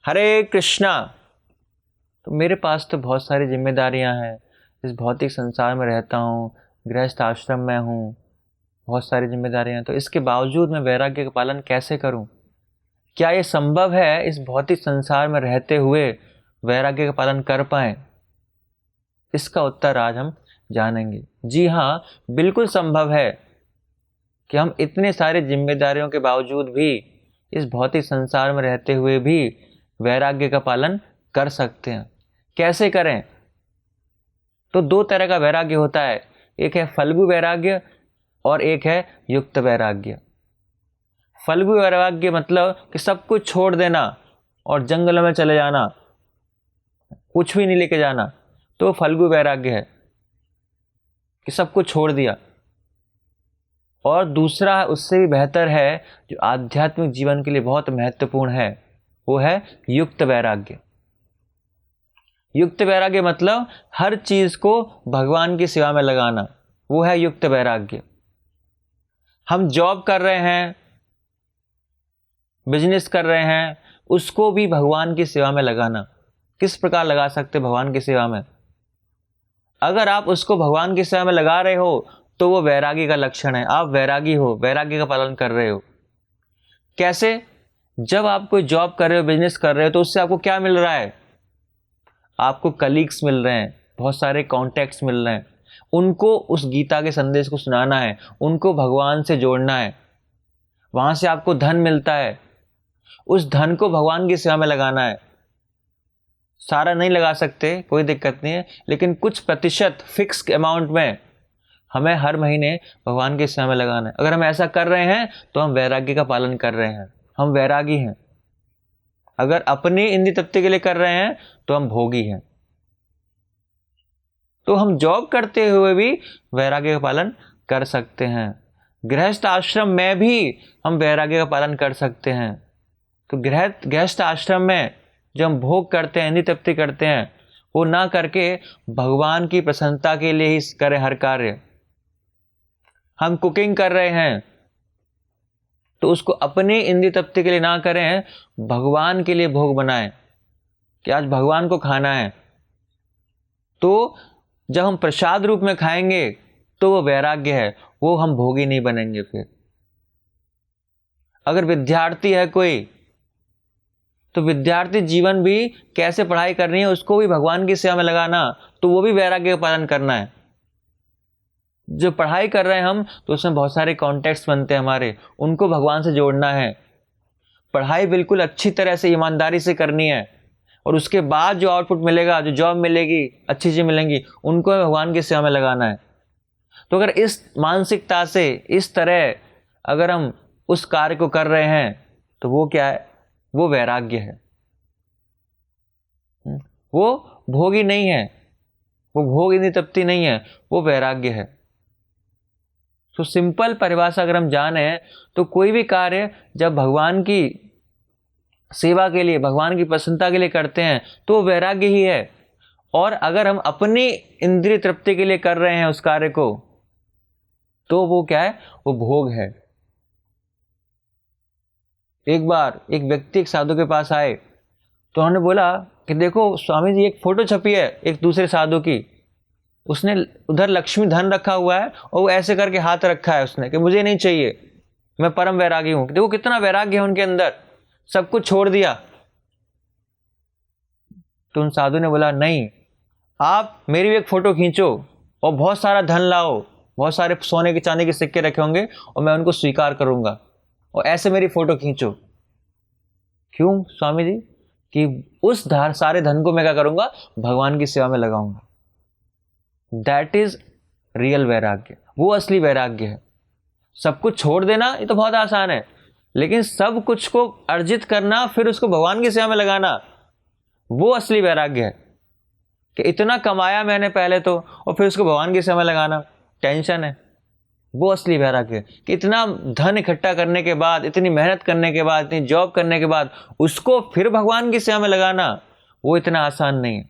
हरे कृष्णा। तो मेरे पास तो बहुत सारी जिम्मेदारियां हैं, इस भौतिक संसार में रहता हूँ, गृहस्थ आश्रम में हूँ, बहुत सारी जिम्मेदारियां हैं, तो इसके बावजूद मैं वैराग्य का पालन कैसे करूं? क्या ये संभव है इस भौतिक संसार में रहते हुए वैराग्य का पालन कर पाएं? इसका उत्तर आज हम जानेंगे। जी हाँ, बिल्कुल संभव है कि हम इतने सारे जिम्मेदारियों के बावजूद भी इस भौतिक संसार में रहते हुए भी वैराग्य का पालन कर सकते हैं। कैसे करें? तो दो तरह का वैराग्य होता है, एक है फल्गु वैराग्य और एक है युक्त वैराग्य। फल्गु वैराग्य मतलब कि सब कुछ छोड़ देना और जंगलों में चले जाना, कुछ भी नहीं लेके जाना, तो फल्गु वैराग्य है कि सब कुछ छोड़ दिया। और दूसरा उससे भी बेहतर है, जो आध्यात्मिक जीवन के लिए बहुत महत्वपूर्ण है, वो है युक्त वैराग्य। युक्त वैराग्य मतलब हर चीज को भगवान की सेवा में लगाना, वो है युक्त वैराग्य। हम जॉब कर रहे हैं, बिजनेस कर रहे हैं, उसको भी भगवान की सेवा में लगाना। किस प्रकार लगा सकते भगवान की सेवा में? अगर आप उसको भगवान की सेवा में लगा रहे हो तो वो वैरागी का लक्षण है, आप वैरागी हो, वैराग्य का पालन कर रहे हो। कैसे? जब आप कोई जॉब कर रहे हो, बिजनेस कर रहे हो, तो उससे आपको क्या मिल रहा है? आपको कलीग्स मिल रहे हैं, बहुत सारे कॉन्टैक्ट्स मिल रहे हैं, उनको उस गीता के संदेश को सुनाना है, उनको भगवान से जोड़ना है, वहां से आपको धन मिलता है, उस धन को भगवान की सेवा में लगाना है। सारा नहीं लगा सकते, कोई दिक्कत नहीं है, लेकिन कुछ प्रतिशत फिक्स अमाउंट में हमें हर महीने भगवान की सेवा में लगाना है। अगर हम ऐसा कर रहे हैं तो हम वैराग्य का पालन कर रहे हैं, हम वैरागी हैं। अगर अपनी इंद्रिय तृप्ति के लिए कर रहे हैं तो हम भोगी हैं। तो हम जॉब करते हुए भी वैराग्य का पालन कर सकते हैं। गृहस्थ आश्रम में भी हम वैराग्य का पालन कर सकते हैं। तो गृहस्थ आश्रम में जो हम भोग करते हैं, इंद्रिय तृप्ति करते हैं, वो ना करके भगवान की प्रसन्नता के लिए ही करें हर कार्य। हम कुकिंग कर रहे हैं तो उसको अपनी इंद्रिय तृप्ति के लिए ना करें, भगवान के लिए भोग बनाएं कि आज भगवान को खाना है। तो जब हम प्रसाद रूप में खाएंगे तो वो वैराग्य है, वो हम भोगी नहीं बनेंगे। फिर अगर विद्यार्थी है कोई, तो विद्यार्थी जीवन भी कैसे पढ़ाई करनी है उसको भी भगवान की सेवा में लगाना, तो वो भी वैराग्य का पालन करना है। जो पढ़ाई कर रहे हैं हम, तो उसमें बहुत सारे कॉन्टेक्ट्स बनते हैं हमारे, उनको भगवान से जोड़ना है। पढ़ाई बिल्कुल अच्छी तरह से ईमानदारी से करनी है, और उसके बाद जो आउटपुट मिलेगा, जो जॉब मिलेगी, अच्छी चीज मिलेंगी, उनको भगवान की सेवा में लगाना है। तो अगर इस मानसिकता से, इस तरह अगर हम उस कार्य को कर रहे हैं, तो वो क्या है? वो वैराग्य है। वो भोगी नहीं है, वो भोग इंद्रिय तृप्ति नहीं है, वो वैराग्य है। तो सिंपल परिभाषा अगर हम जाने, तो कोई भी कार्य जब भगवान की सेवा के लिए, भगवान की प्रसन्नता के लिए करते हैं, तो वैराग्य ही है। और अगर हम अपनी इंद्रिय तृप्ति के लिए कर रहे हैं उस कार्य को, तो वो क्या है? वो भोग है। एक बार एक व्यक्ति एक साधु के पास आए, तो उन्होंने बोला कि देखो स्वामी जी, एक फोटो छपी है एक दूसरे साधु की, उसने उधर लक्ष्मी धन रखा हुआ है और वो ऐसे करके हाथ रखा है उसने कि मुझे नहीं चाहिए, मैं परम वैरागी हूं। देखो कितना वैराग्य है उनके अंदर, सब कुछ छोड़ दिया। तो उन साधु ने बोला, नहीं, आप मेरी भी एक फोटो खींचो और बहुत सारा धन लाओ, बहुत सारे सोने के चांदी के सिक्के रखे होंगे, और मैं उनको स्वीकार करूंगा, और ऐसे मेरी फोटो खींचो। क्यों स्वामी जी? कि उस सारे धन को मैं क्या करूंगा? भगवान की सेवा में लगाऊंगा। दैट इज रियल वैराग्य, वो असली वैराग्य है। सब कुछ छोड़ देना ये तो बहुत आसान है, लेकिन सब कुछ को अर्जित करना, फिर उसको भगवान की सेवा में लगाना, वो असली वैराग्य है। कि इतना कमाया मैंने पहले तो, और फिर उसको भगवान की सेवा में लगाना टेंशन है। वो असली वैराग्य है कि इतना धन इकट्ठा करने के बाद, इतनी मेहनत करने के बाद, इतनी जॉब करने के बाद, उसको फिर भगवान की सेवा में लगाना, वो इतना आसान नहीं है।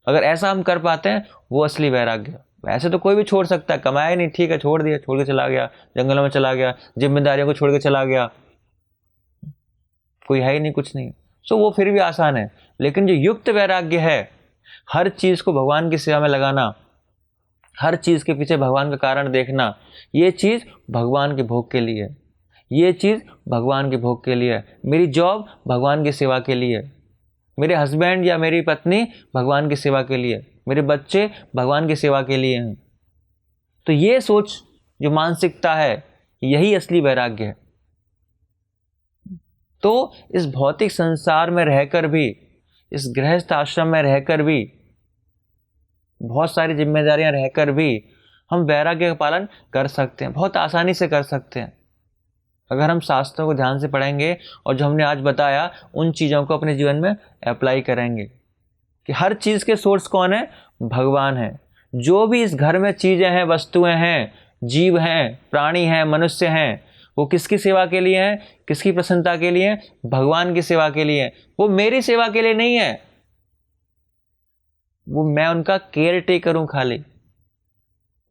अगर ऐसा हम कर पाते हैं, वो असली वैराग्य है। वैसे तो कोई भी छोड़ सकता है, कमाया नहीं, ठीक है, छोड़ दिया, छोड़ के चला गया, जंगलों में चला गया, जिम्मेदारियों को छोड़ के चला गया, कोई है ही नहीं, कुछ नहीं। सो वो फिर भी आसान है। लेकिन जो युक्त वैराग्य है, हर चीज़ को भगवान की सेवा में लगाना, हर चीज़ के पीछे भगवान का कारण देखना, ये चीज़ भगवान के भोग के लिए है, ये चीज़ भगवान के भोग के लिए है। मेरी जॉब भगवान की सेवा के लिए है, मेरे हस्बैंड या मेरी पत्नी भगवान की सेवा के लिए, मेरे बच्चे भगवान की सेवा के लिए हैं। तो ये सोच, जो मानसिकता है, यही असली वैराग्य है। तो इस भौतिक संसार में रहकर भी, इस गृहस्थ आश्रम में रहकर भी, बहुत सारी जिम्मेदारियां रहकर भी हम वैराग्य का पालन कर सकते हैं, बहुत आसानी से कर सकते हैं। अगर हम शास्त्रों को ध्यान से पढ़ेंगे और जो हमने आज बताया उन चीज़ों को अपने जीवन में अप्लाई करेंगे कि हर चीज़ के सोर्स कौन है? भगवान है। जो भी इस घर में चीज़ें हैं, वस्तुएं हैं, जीव हैं, प्राणी हैं, मनुष्य हैं, वो किसकी सेवा के लिए हैं? किसकी प्रसन्नता के लिए? भगवान की सेवा के लिए। वो मेरी सेवा के लिए नहीं है, वो मैं उनका केयर टेकर हूं खाली।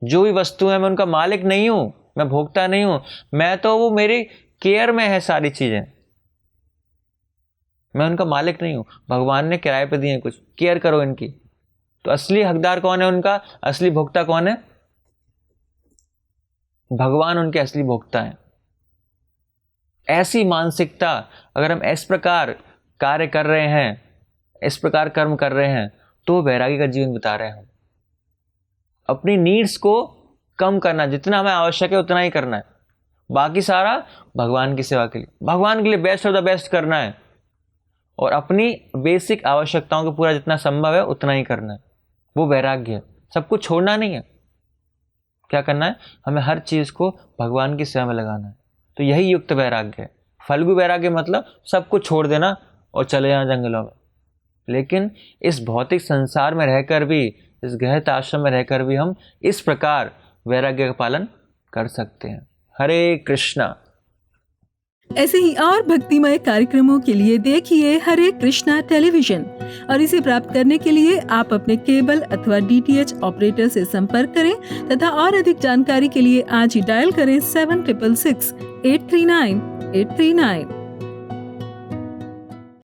जो भी वस्तु है, मैं उनका मालिक नहीं हूं, मैं भोक्ता नहीं हूं, मैं तो, वो मेरी केयर में है सारी चीजें, मैं उनका मालिक नहीं हूं। भगवान ने किराए पे दिए कुछ, केयर करो इनकी। तो असली हकदार कौन है उनका? असली भोक्ता कौन है? भगवान उनके असली भोक्ता हैं। ऐसी मानसिकता अगर हम इस प्रकार कार्य कर रहे हैं, इस प्रकार कर्म कर रहे हैं, तो वैरागी का जीवन बिता रहे हैं। अपनी नीड्स को कम करना, जितना हमें आवश्यक है उतना ही करना है, बाकी सारा भगवान की सेवा के लिए, भगवान के लिए बेस्ट ऑफ द बेस्ट करना है, और अपनी बेसिक आवश्यकताओं को पूरा जितना संभव है उतना ही करना है। वो वैराग्य है। सब कुछ छोड़ना नहीं है। क्या करना है? हमें हर चीज़ को भगवान की सेवा में लगाना है। तो यही युक्त वैराग्य है। फल्गु वैराग्य मतलब सब कुछ छोड़ देना और चले जाना जंगलों में। लेकिन इस भौतिक संसार में रहकर भी, इस गृहस्थ आश्रम में रहकर भी हम इस प्रकार वैराग्य का पालन कर सकते हैं। हरे कृष्णा। ऐसे ही और भक्तिमय कार्यक्रमों के लिए देखिए हरे कृष्णा टेलीविजन, और इसे प्राप्त करने के लिए आप अपने केबल अथवा DTH ऑपरेटर से संपर्क करें तथा और अधिक जानकारी के लिए आज ही डायल करें 7666 839 839।